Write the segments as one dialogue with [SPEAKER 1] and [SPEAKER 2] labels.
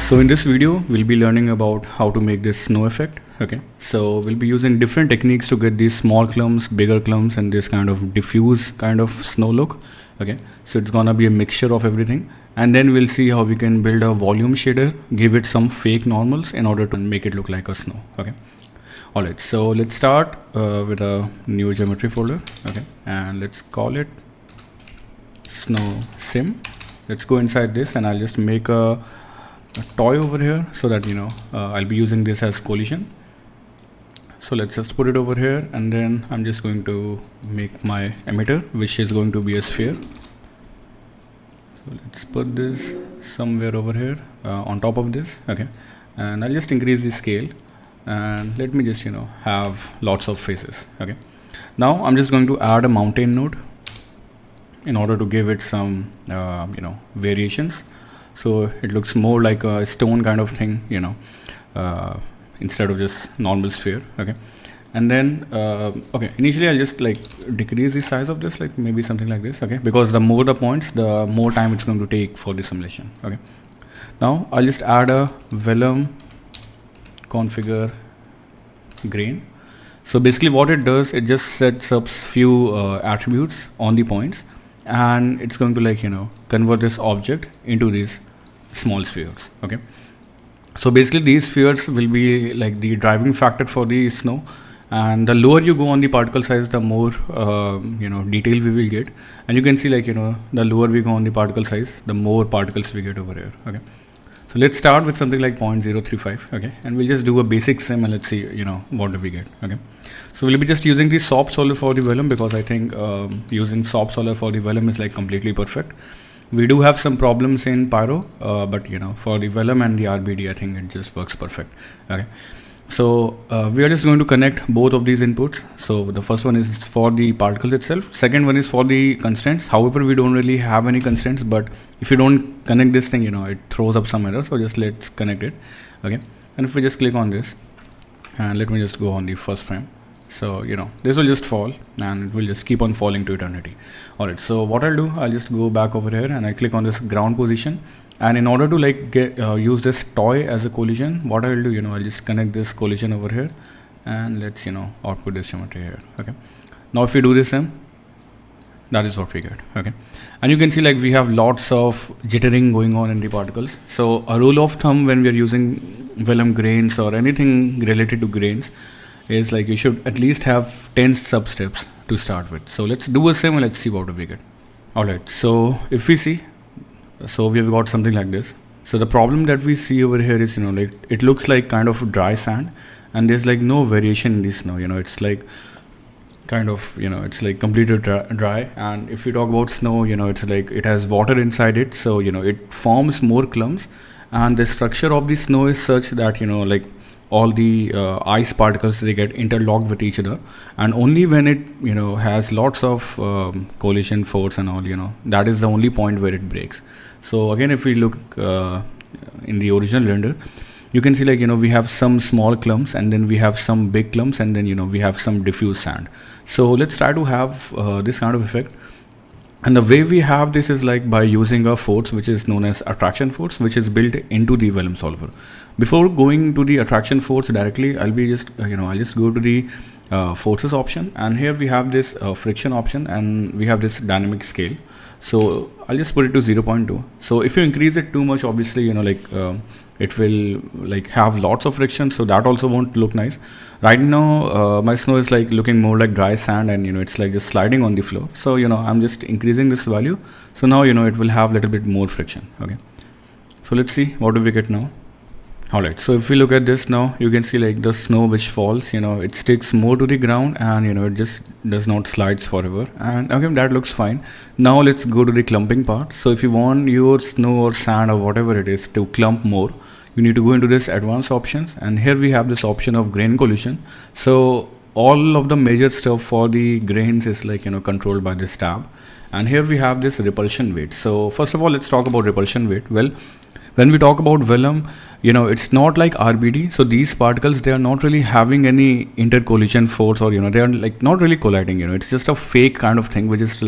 [SPEAKER 1] So in this video, we'll be learning about how to make this snow effect. Okay, so we'll be using different techniques to get these small clumps, bigger clumps, and this kind of diffuse kind of snow look. Okay, so it's gonna be a mixture of everything, and then we'll see how we can build a volume shader, give it some fake normals in order to make it look like a snow. Okay, alright, so let's start with a new geometry folder. Okay, and let's call it snow sim. Let's go inside this, and I'll just make a toy over here so that I'll be using this as collision. So let's just put it over here, and then I'm just going to make my emitter, which is going to be a sphere. So let's put this somewhere over here on top of this. Okay, and I'll just increase the scale, and let me just have lots of faces. Okay, now I'm just going to add a mountain node in order to give it some variations, so it looks more like a stone kind of thing, instead of just normal sphere. Okay, and then okay, initially I'll just like decrease the size of this, like maybe something like this. Okay, because the more the points, the more time it's going to take for the simulation. Okay, now I'll just add a Vellum configure grain. So basically what it does, it just sets up few attributes on the points, and it's going to convert this object into these small spheres. Okay, so basically these spheres will be like the driving factor for the snow, and the lower you go on the particle size, the more detail we will get. And you can see the lower we go on the particle size, the more particles we get over here. Okay, so let's start with something like 0.035. okay, and we'll just do a basic sim, and let's see what do we get. Okay, so we'll be just using the SOP solver for the Vellum, because I think using SOP solver for the Vellum is like completely perfect. We do have some problems in Pyro, but for the Vellum and the RBD, I think it just works perfect. Okay, so we are just going to connect both of these inputs. So the first one is for the particles itself, second one is for the constraints. However, we don't really have any constraints, but if you don't connect this thing, it throws up some error. So just let's connect it. Okay, and if we just click on this, and let me just go on the first frame. So this will just fall, and it will just keep on falling to eternity. Alright, so what I'll do, I'll just go back over here, and I click on this ground position, and in order to use this toy as a collision, what I'll do, I'll just connect this collision over here, and let's output this geometry here. Okay, now if we do this sim, that is what we get. Okay, and you can see we have lots of jittering going on in the particles. So a rule of thumb when we are using Vellum grains or anything related to grains is you should at least have 10 sub steps to start with. So let's do a sim, and let's see what do we get. Alright, so if we see, so we've got something like this. So the problem that we see over here is it looks like kind of dry sand, and there's no variation in the snow. It's kind of it's completely dry. And if we talk about snow, it's it has water inside it, so it forms more clumps, and the structure of the snow is such that all the ice particles, they get interlocked with each other, and only when it has lots of collision force and all, that is the only point where it breaks. So again, if we look in the original render, you can see we have some small clumps, and then we have some big clumps, and then we have some diffuse sand. So let's try to have this kind of effect. And the way we have this is by using a force which is known as attraction force, which is built into the Vellum solver. Before going to the attraction force directly, I'll be just I'll just go to the forces option, and here we have this friction option, and we have this dynamic scale. So I'll just put it to 0.2. So if you increase it too much, obviously it will have lots of friction, so that also won't look nice. Right now my snow is looking more like dry sand, and it's just sliding on the floor. So I'm just increasing this value, so now it will have a little bit more friction. Okay, so let's see what do we get now. Alright, so if we look at this now, you can see the snow which falls, it sticks more to the ground, and it just does not slides forever. And okay, that looks fine. Now let's go to the clumping part. So if you want your snow or sand or whatever it is to clump more, you need to go into this advanced options, and here we have this option of grain collision. So all of the major stuff for the grains is controlled by this tab, and here we have this repulsion weight. So first of all, let's talk about repulsion weight. Well, when we talk about Vellum, it's not like RBD. So these particles, they are not really having any intercollision force, or they are not really colliding. It's just a fake kind of thing, which is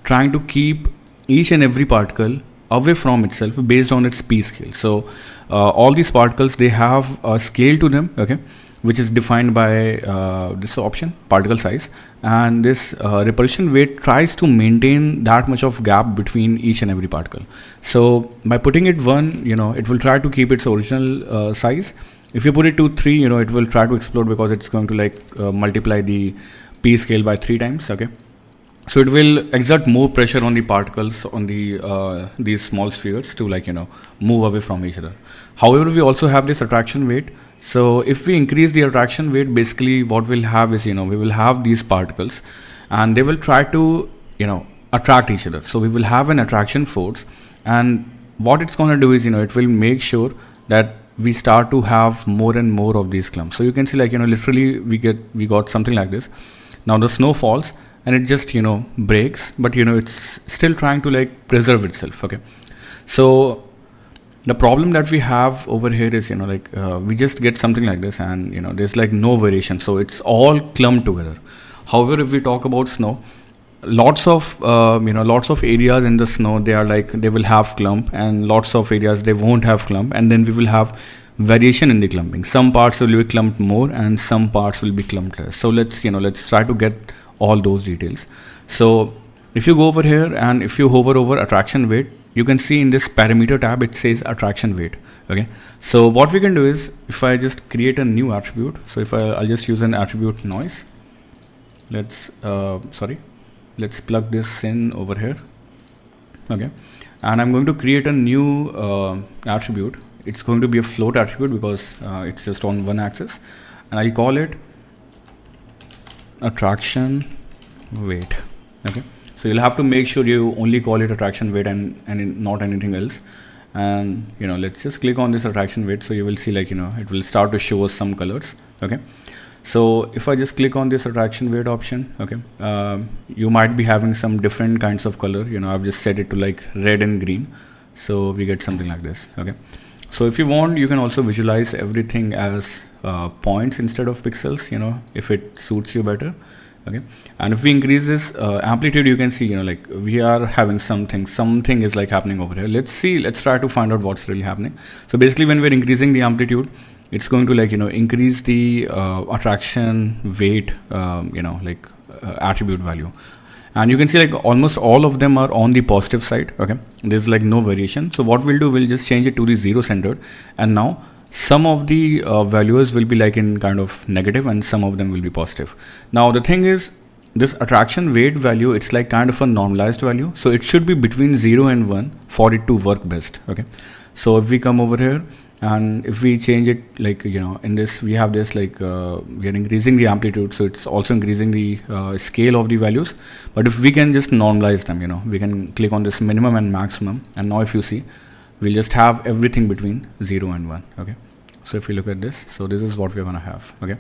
[SPEAKER 1] trying to keep each and every particle away from itself based on its p scale. So all these particles, they have a scale to them, okay, which is defined by this option, particle size, and this repulsion weight tries to maintain that much of gap between each and every particle. So by putting it 1, it will try to keep its original size. If you put it to 3, it will try to explode because it's going to multiply the p scale by 3 times, okay. So it will exert more pressure on the particles on the these small spheres to move away from each other. However, we also have this attraction weight. So if we increase the attraction weight, basically what we'll have is we will have these particles, and they will try to attract each other. So we will have an attraction force, and what it's going to do is it will make sure that we start to have more and more of these clumps. So you can see literally we got something like this. Now the snow falls and it just breaks, but it's still trying to preserve itself, okay. So the problem that we have over here is we just get something like this, and there's no variation, so it's all clumped together. However, if we talk about snow, lots of areas in the snow, they will have clump, and lots of areas they won't have clump, and then we will have variation in the clumping. Some parts will be clumped more and some parts will be clumped less. So let's try to get all those details. So if you go over here and if you hover over attraction weight, you can see in this parameter tab it says attraction weight, okay. So what we can do is, if I just create a new attribute, so if I'll just use an attribute noise. Let's plug this in over here, okay, and I'm going to create a new attribute. It's going to be a float attribute because it's just on one axis, and I'll call it attraction weight, okay. So you'll have to make sure you only call it attraction weight and not anything else. And let's just click on this attraction weight, so you will see it will start to show us some colors, okay. So if I just click on this attraction weight option, okay, you might be having some different kinds of color. I've just set it to red and green, so we get something like this, okay. So if you want, you can also visualize everything as points instead of pixels, if it suits you better, okay. And if we increase this amplitude, you can see we are having something is happening over here. Let's try to find out what's really happening. So basically, when we're increasing the amplitude, it's going to increase the attraction weight attribute value, and you can see almost all of them are on the positive side, okay. There's no variation. So what we'll do, we'll just change it to the 0 centered, and now some of the values will be in kind of negative and some of them will be positive. Now the thing is, this attraction weight value, it's kind of a normalized value, so it should be between 0 and 1 for it to work best, okay. So if we come over here and if we change it in this, we have this we are increasing the amplitude, so it's also increasing the scale of the values. But if we can just normalize them, we can click on this minimum and maximum, and now if you see, we'll just have everything between 0 and 1, okay. So if you look at this, so this is what we're gonna have, okay.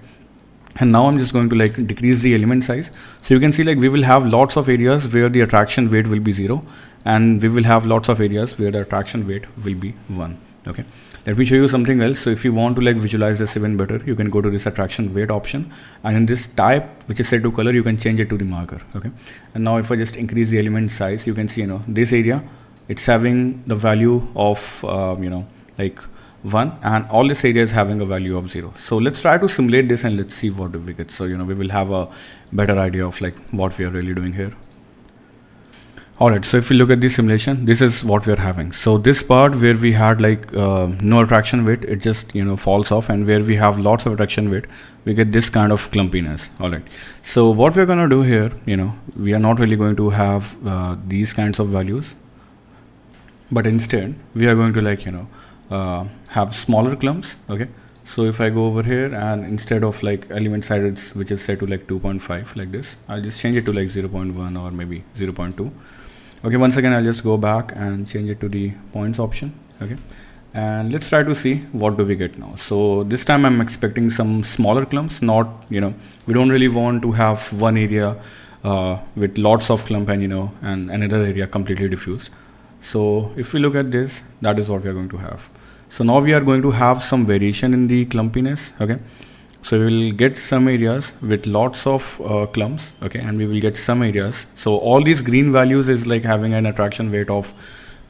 [SPEAKER 1] And now I'm just going to decrease the element size, so you can see we will have lots of areas where the attraction weight will be 0, and we will have lots of areas where the attraction weight will be 1, okay. Let me show you something else. So if you want to visualize this even better, you can go to this attraction weight option, and in this type, which is set to color, you can change it to the marker, okay. And now if I just increase the element size, you can see this area, it's having the value of 1, and all this area is having a value of 0. So let's try to simulate this and let's see what do we get. So we will have a better idea of what we are really doing here. Alright, so if you look at the simulation, this is what we are having. So this part where we had no attraction weight, it just falls off, and where we have lots of attraction weight, we get this kind of clumpiness. Alright, so what we're gonna do here, we are not really going to have these kinds of values, but instead we are going to have smaller clumps, okay. So if I go over here and instead of element size, which is set to 2.5 like this, I'll just change it to 0.1 or maybe 0.2. Okay, once again I'll just go back and change it to the points option, okay, and let's try to see what do we get now. So this time I'm expecting some smaller clumps, not we don't really want to have one area with lots of clump and and another area completely diffused. So if we look at this, that is what we are going to have. So now we are going to have some variation in the clumpiness, okay. So we will get some areas with lots of clumps, okay, and we will get some areas. So all these green values is having an attraction weight of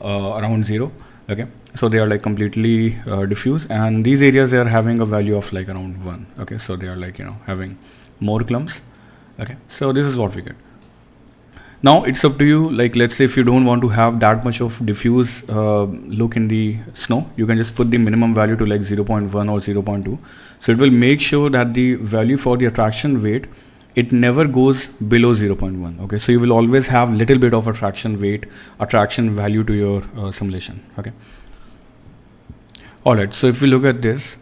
[SPEAKER 1] around 0. Okay, so they are like completely diffuse, and these areas they are having a value of like around 1. Okay, so they are like, you know, having more clumps. Okay, so this is what we get. Now it's up to you. Like, let's say if you don't want to have that much of diffuse look in the snow, you can just put the minimum value to like 0.1 or 0.2. So it will make sure that the value for the attraction weight, it never goes below 0.1. Okay, so you will always have little bit of attraction weight, attraction value to your simulation. Okay. All right, so if we look at this,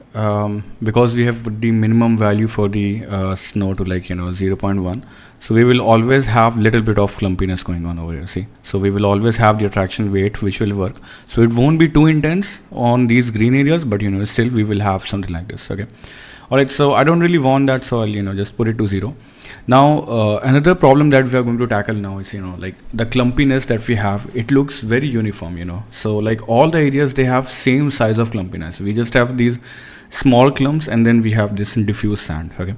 [SPEAKER 1] because we have put the minimum value for the snow to like, you know, 0.1, so we will always have little bit of clumpiness going on over here. See, so we will always have the attraction weight which will work. So it won't be too intense on these green areas, but you know, still we will have something like this. Okay. All right, so I don't really want that, so I'll, you know, just put it to 0. Now another problem that we are going to tackle now is, you know, like the clumpiness that we have, it looks very uniform, you know. So like all the areas, they have same size of clumpiness. We just have these small clumps, and then we have this diffuse sand. Okay,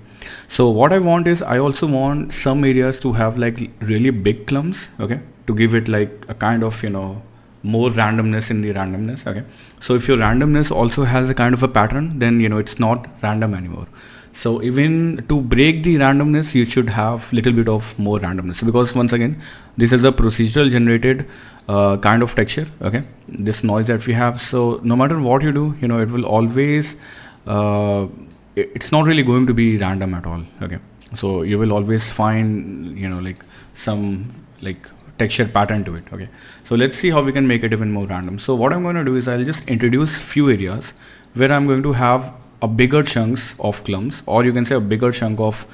[SPEAKER 1] so what I want is, I also want some areas to have like really big clumps. Okay, to give it like a kind of, you know, more randomness in the randomness. Okay, so if your randomness also has a kind of a pattern, then you know it's not random anymore. So even to break the randomness, you should have little bit of more randomness, because once again, this is a procedural generated kind of texture. Okay, this noise that we have, so no matter what you do, you know, it will always it's not really going to be random at all. Okay, so you will always find, you know, like some like texture pattern to it. Okay, so let's see how we can make it even more random. So what I'm going to do is, I'll just introduce few areas where I'm going to have a bigger chunks of clumps, or you can say a bigger chunk of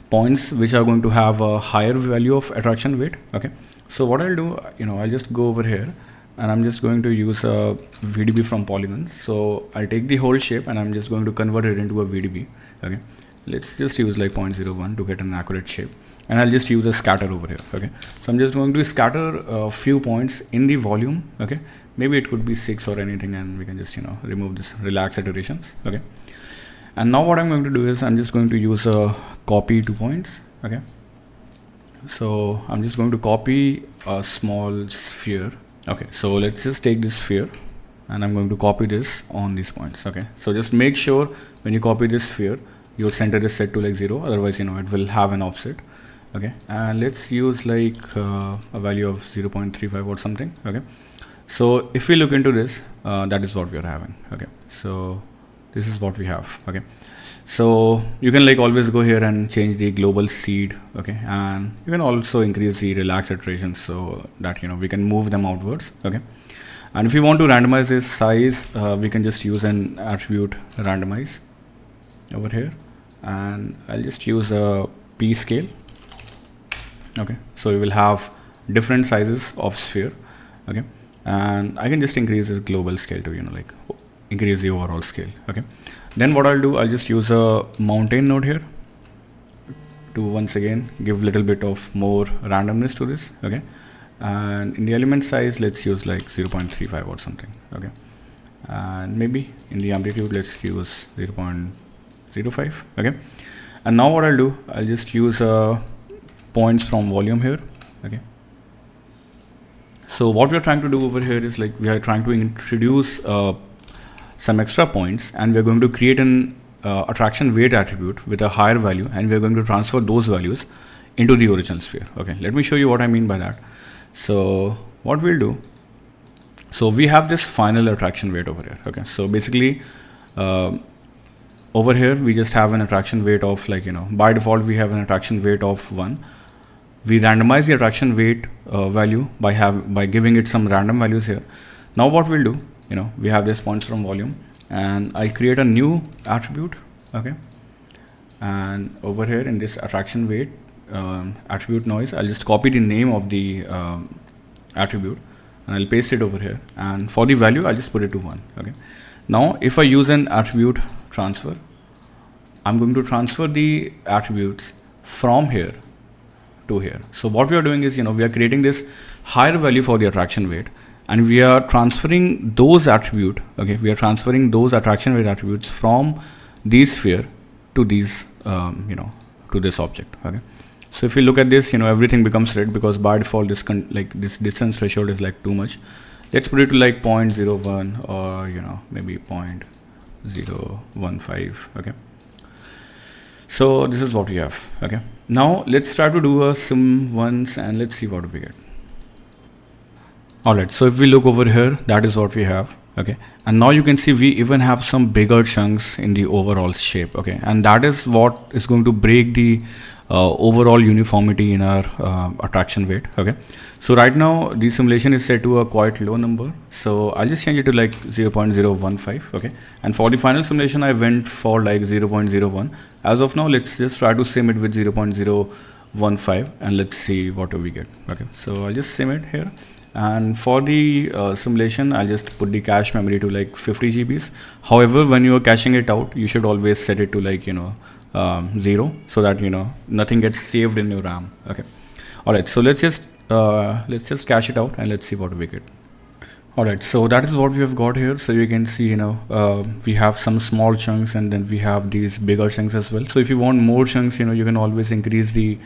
[SPEAKER 1] points which are going to have a higher value of attraction weight. Okay, so what I'll do, you know, I'll just go over here, and I'm just going to use a VDB from polygons. So I'll take the whole shape, and I'm just going to convert it into a VDB. Okay, let's just use like 0.01 to get an accurate shape, and I'll just use a scatter over here. Okay, so I'm just going to scatter a few points in the volume. Okay, maybe it could be 6 or anything, and we can just, you know, remove this relax iterations. Okay, and now what I'm going to do is, I'm just going to use a copy 2 points. Okay, so I'm just going to copy a small sphere. Okay, so let's just take this sphere, and I'm going to copy this on these points. Okay, so just make sure when you copy this sphere, your center is set to like 0, otherwise, you know, it will have an offset. Okay, and let's use like a value of 0.35 or something. Okay, so if we look into this, that is what we are having. Okay, so this is what we have. Okay, so you can like always go here and change the global seed. Okay, and you can also increase the relax iterations, so that, you know, we can move them outwards. Okay, and if you want to randomize this size, we can just use an attribute randomize over here, and I'll just use a P scale. Okay, so we will have different sizes of sphere. Okay, and I can just increase this global scale to, you know, like increase the overall scale. Okay, then what I'll do, I'll just use a mountain node here to once again give little bit of more randomness to this. Okay, and in the element size, let's use like 0.35 or something. Okay, and maybe in the amplitude, let's use 0.05. Okay, and now what I'll do, I'll just use points from volume here. Okay, so what we're trying to do over here is, like, we are trying to introduce some extra points, and we're going to create an attraction weight attribute with a higher value, and we're going to transfer those values into the original sphere. Okay, let me show you what I mean by that. So what we'll do, so we have this final attraction weight over here. Okay, so basically over here we just have an attraction weight of, like, you know, by default we have an attraction weight of 1. We randomize the attraction weight value by giving it some random values here. Now what we'll do, you know, we have this points from volume, and I'll create a new attribute. Okay, and over here in this attraction weight attribute noise, I'll just copy the name of the attribute, and I'll paste it over here, and for the value I'll just put it to 1. Okay, now if I use an attribute transfer, I'm going to transfer the attributes from here to here. So what we are doing is, you know, we are creating this higher value for the attraction weight, and we are transferring those attribute. Okay, we are transferring those attraction weight attributes from this sphere to these you know, to this object. Okay, so if you look at this, you know, everything becomes red, because by default this this distance threshold is like too much. let's put it to like 0.01 or maybe 0.015. okay, so this is what we have. Okay, now let's try to do a sim once and let's see what we get. Alright, so if we look over here, that is what we have. Okay, and now you can see we even have some bigger chunks in the overall shape. Okay, and that is what is going to break the overall uniformity in our attraction weight. Okay, so right now the simulation is set to a quite low number, so I'll just change it to like 0.015. okay, and for the final simulation I went for like 0.01. as of now let's just try to sim it with 0.015 and let's see what we get. Okay, so I'll just sim it here. And for the simulation I'll just put the cache memory to like 50 GBs. However, when you are caching it out, you should always set it to like 0, so that nothing gets saved in your RAM. Okay, alright, so let's just cache it out and let's see what we get. Alright, so that is what we have got here. So you can see we have some small chunks and then we have these bigger chunks as well. So if you want more chunks, you can always increase the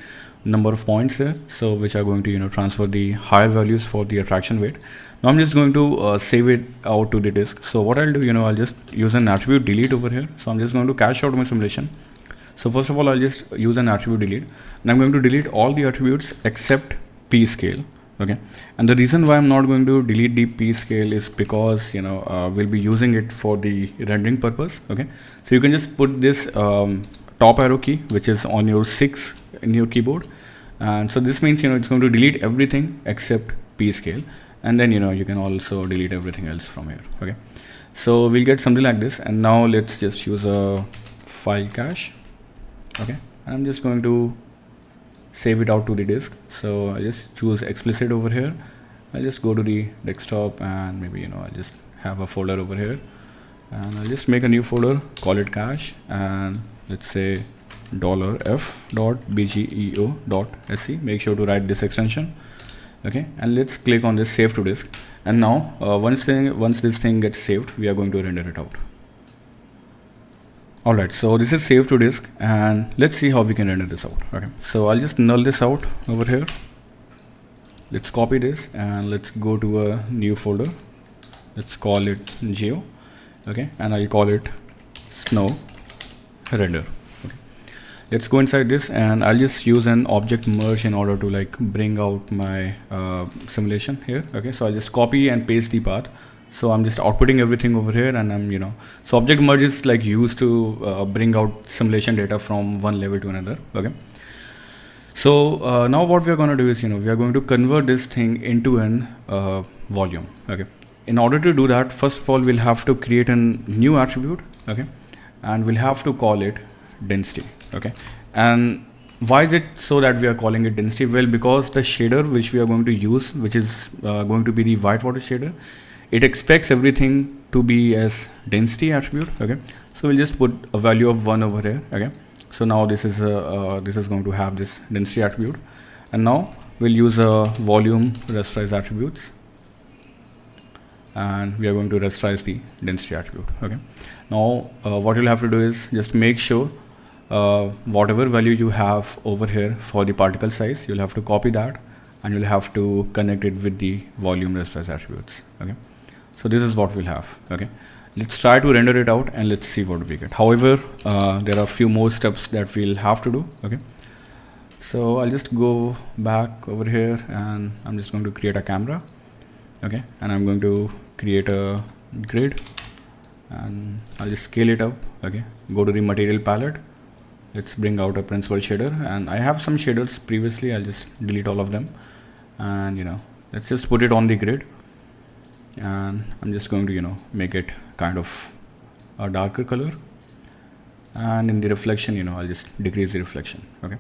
[SPEAKER 1] number of points here, so which are going to transfer the higher values for the attraction weight. Now I'm just going to save it out to the disk. So what I'll do, I'll just use an attribute delete over here. So I'm just going to cache out my simulation. So first of all, I'll just use an attribute delete, and I'm going to delete all the attributes except p scale. Okay, and the reason why I'm not going to delete the p scale is because we'll be using it for the rendering purpose. Okay, so you can just put this top arrow key, which is on your 6 in your keyboard, and so this means it's going to delete everything except p scale, and then you can also delete everything else from here. Okay, so we'll get something like this. And now let's just use a file cache. Okay, and I'm just going to save it out to the disk. So I just choose explicit over here. I'll just go to the desktop and maybe I'll just have a folder over here, and I'll just make a new folder, call it cache, and let's say $f.bgeo.sc. make sure to write this extension. Okay, and let's click on this save to disk. And now once this thing gets saved, we are going to render it out. Alright, so this is saved to disk, and let's see how we can render this out. Okay, so I'll just null this out over here. Let's copy this and let's go to a new folder. Let's call it geo. Okay, and I'll call it snow render. Okay, let's go inside this, and I'll just use an object merge in order to like bring out my simulation here. Okay, so I'll just copy and paste the path. So I'm just outputting everything over here, and I'm so object merge is like used to bring out simulation data from one level to another. Okay, so now what we are going to do is we are going to convert this thing into an volume. Okay, in order to do that, first of all we'll have to create a new attribute. Okay, and we'll have to call it density. Okay, and why is it so that we are calling it density? Well, because the shader which we are going to use, which is going to be the whitewater shader, it expects everything to be as density attribute. Okay, so we'll just put a value of 1 over here. Okay, so now this is going to have this density attribute, and now we'll use a volume rasterize attributes, and we are going to rasterize the density attribute. Okay, now what you'll have to do is just make sure whatever value you have over here for the particle size, you'll have to copy that, and you'll have to connect it with the volume rasterize attributes. Okay, so this is what we'll have. Okay, let's try to render it out and let's see what we get. However, there are a few more steps that we'll have to do. Okay, so I'll just go back over here, and I'm just going to create a camera. Okay, and I'm going to create a grid, and I'll just scale it up. Okay, go to the material palette. Let's bring out a principal shader, and I have some shaders previously. I'll just delete all of them, and let's just put it on the grid, and I'm just going to make it kind of a darker color, and in the reflection I'll just decrease the reflection. Okay,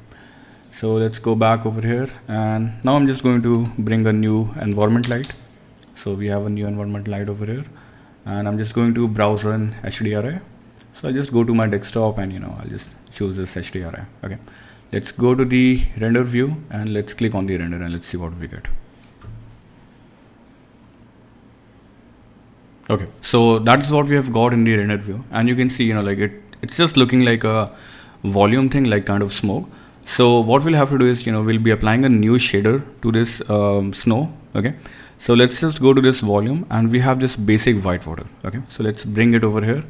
[SPEAKER 1] so let's go back over here, and now I'm just going to bring a new environment light. So we have a new environment light over here, and I'm just going to browse an HDRI. So I'll just go to my desktop, and I'll just choose this HDRI. Okay, let's go to the render view, and let's click on the render, and let's see what we get. Okay, so that's what we have got in the render view, and you can see like it's just looking like a volume thing, like kind of smoke. So what we'll have to do is we'll be applying a new shader to this snow. Okay, so let's just go to this volume, and we have this basic white water. Okay, so let's bring it over here,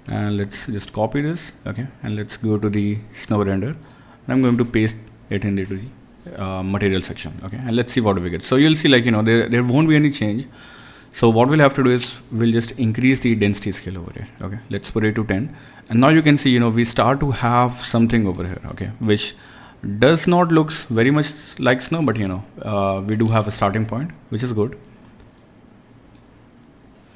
[SPEAKER 1] and let's just copy this. Okay, and let's go to the snow render, and I'm going to paste it into the material section. Okay, and let's see what we get. So you'll see, like, there won't be any change. So what we'll have to do is we'll just increase the density scale over here. Okay, let's put it to 10, and now you can see, we start to have something over here. Okay, which does not looks very much like snow, but we do have a starting point, which is good.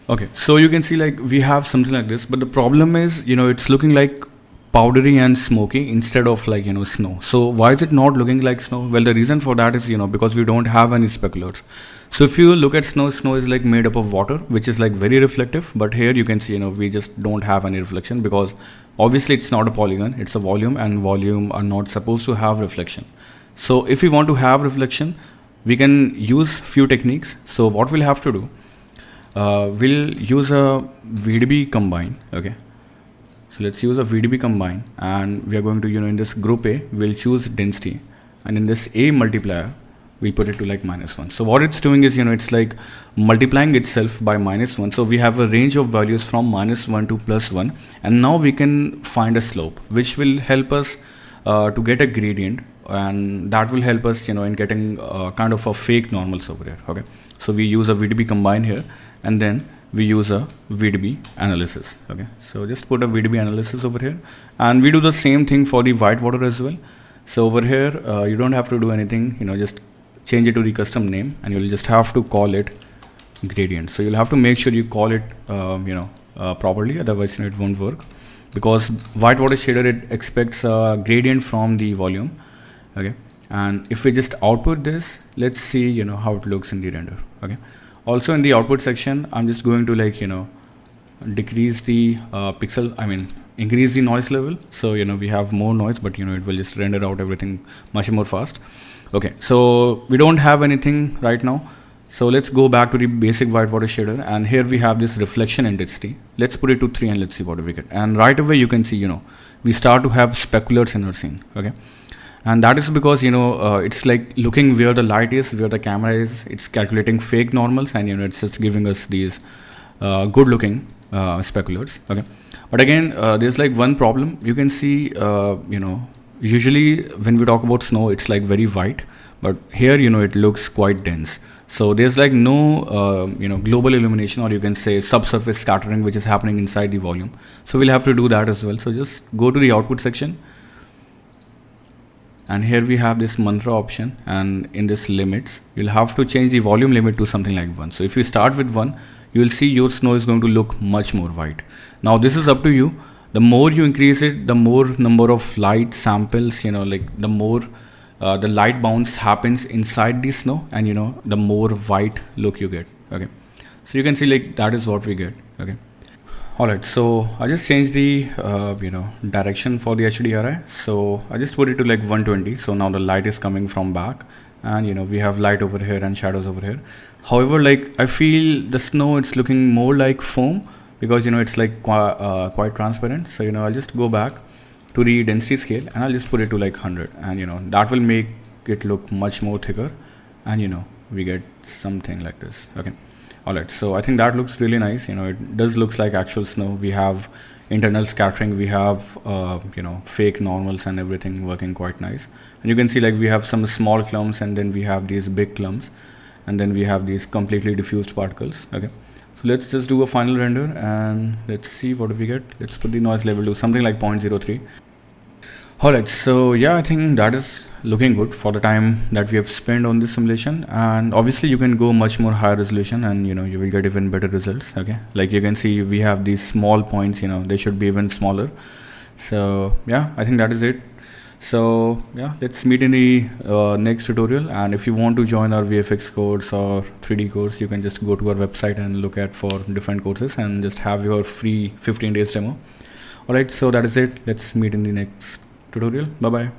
[SPEAKER 1] Okay, so you can see, like, we have something like this, but the problem is, it's looking like powdery and smoky instead of, like, snow. So why is it not looking like snow? Well, the reason for that is, because we don't have any speculators. So if you look at snow is like made up of water, which is like very reflective, but here you can see, we just don't have any reflection, because obviously it's not a polygon, it's a volume, and volume are not supposed to have reflection. So if we want to have reflection, we can use few techniques. So what we'll have to do, we'll use a VDB combine. Okay, so let's use a VDB combine, and we are going to, in this group A, we'll choose density, and in this A multiplier, we put it to like -1. So what it's doing is, it's like multiplying itself by -1. So we have a range of values from -1 to +1, and now we can find a slope, which will help us to get a gradient, and that will help us, in getting kind of a fake normals over here. Okay, so we use a VDB combine here, and then we use a VDB analysis. Okay, so just put a VDB analysis over here, and we do the same thing for the white water as well. So over here, you don't have to do anything, just change it to the custom name, and you'll just have to call it gradient. So you'll have to make sure you call it properly, otherwise it won't work, because white water shader, it expects a gradient from the volume. Okay, and if we just output this, let's see how it looks in the render. Okay, also in the output section, I'm just going to, like, decrease the increase the noise level. So we have more noise, but it will just render out everything much more fast. Okay, so we don't have anything right now, so let's go back to the basic white water shader, and here we have this reflection intensity. Let's put it to 3, and let's see what we get. And right away you can see, we start to have speculators in our scene. Okay, and that is because it's like looking where the light is, where the camera is, it's calculating fake normals, and it's just giving us these good looking speculators. Okay, but again, there's like one problem. You can see, usually when we talk about snow, it's like very white, but here it looks quite dense. So there's like no global illumination, or you can say subsurface scattering, which is happening inside the volume. So we'll have to do that as well. So just go to the output section, and here we have this mantra option, and in this limits, you'll have to change the volume limit to something like 1. So if you start with 1, you will see your snow is going to look much more white. Now this is up to you. The more you increase it, the more number of light samples, like the more the light bounce happens inside the snow, and the more white look you get. Okay, so you can see, like, that is what we get. Okay, alright, so I just changed the direction for the HDRI. So I just put it to like 120. So now the light is coming from back, and we have light over here and shadows over here. However, like, I feel the snow, it's looking more like foam, because it's like quite transparent. So I'll just go back to the density scale, and I'll just put it to like 100, and that will make it look much more thicker, and we get something like this. Okay, alright, so I think that looks really nice. It does looks like actual snow. We have internal scattering, we have fake normals and everything working quite nice. And you can see, like, we have some small clumps, and then we have these big clumps, and then we have these completely diffused particles. Okay, so let's just do a final render, and let's see what we get. Let's put the noise level to something like 0.03. Alright, so yeah, I think that is looking good for the time that we have spent on this simulation. And obviously you can go much more higher resolution, and you will get even better results. Okay, like you can see, we have these small points, they should be even smaller. So yeah, I think that is it. So yeah, let's meet in the next tutorial. And if you want to join our VFX course or 3D course, you can just go to our website and look at for different courses, and just have your free 15 days demo. Alright, so that is it. Let's meet in the next tutorial. Bye bye.